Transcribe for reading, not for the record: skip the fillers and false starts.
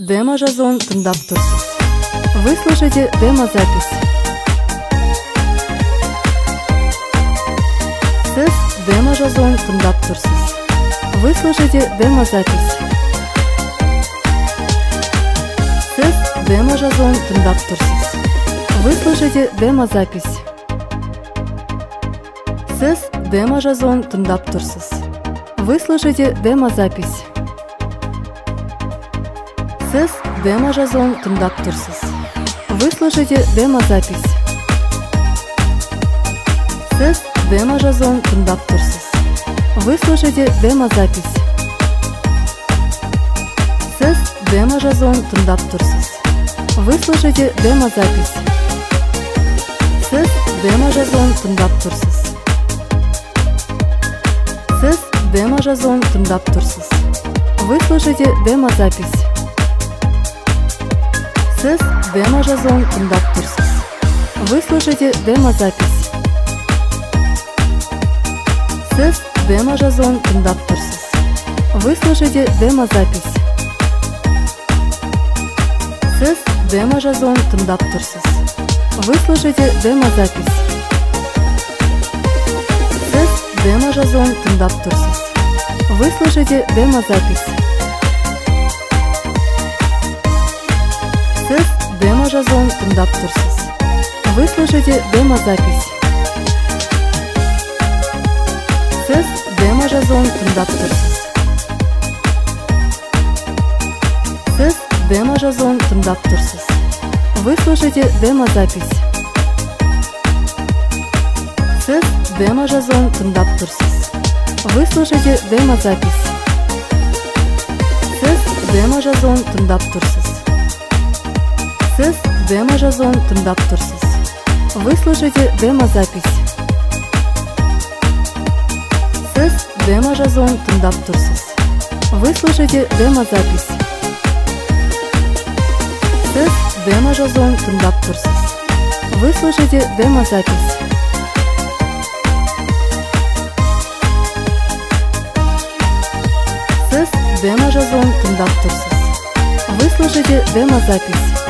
демо-жазуын тыңдап тұрсыз. Вы слушаете демо-запись. Сіз демо-жазуын тыңдап тұрсыз. Вы слушаете демо-запись. Сіз демо-жазуын тыңдап тұрсыз. Вы слушаете демо-запись. Сіз демо-жазуын тыңдап тұрсыз. Вы слушаете демо-запись. Сіз демо-жазуын тыңдап тұрсыз. Вы слушаете демо-запись. Сіз демо-жазуын тыңдап тұрсыз. Вы слушаете демо-запись. Сіз демо-жазуын тыңдап тұрсыз. Вы слушаете демо-запись. Сіз демо-жазуын тыңдап тұрсыз. Сіз демо-жазуын тыңдап тұрсыз. Вы слушаете демо-запись. Сіз демо-жазуын тыңдап тұрсыз. Вы слушаете демо-запись. Сіз демо-жазуын тыңдап тұрсыз. Вы слушаете демо-запись. Сіз демо-жазуын тыңдап тұрсыз. Вы слушаете демо-запись. Сіз демо-жазуын тыңдап тұрсыз. Вы слушаете демо-запись. Сіз демо-жазуын тыңдап тұрсыз. Вы слушаете демо-запись. Сіз демо-жазуын тыңдап тұрсыз. Сіз демо-жазуын тыңдап тұрсыз. Вы слушаете демо-запись. Сіз демо-жазуын тыңдап тұрсыз. Вы слушаете демо-запись. Сіз демо-жазуын тыңдап тұрсыз. Сіз демо-жазуын тыңдап тұрсыз. Вы слушаете демо-запись. Сіз демо-жазуын тыңдап тұрсыз. Вы слушаете демо-запись. Сіз демо-жазуын тыңдап тұрсыз. Вы слушаете демо-запись. Сіз демо-жазуын тыңдап тұрсыз. Вы слушаете демо-запись.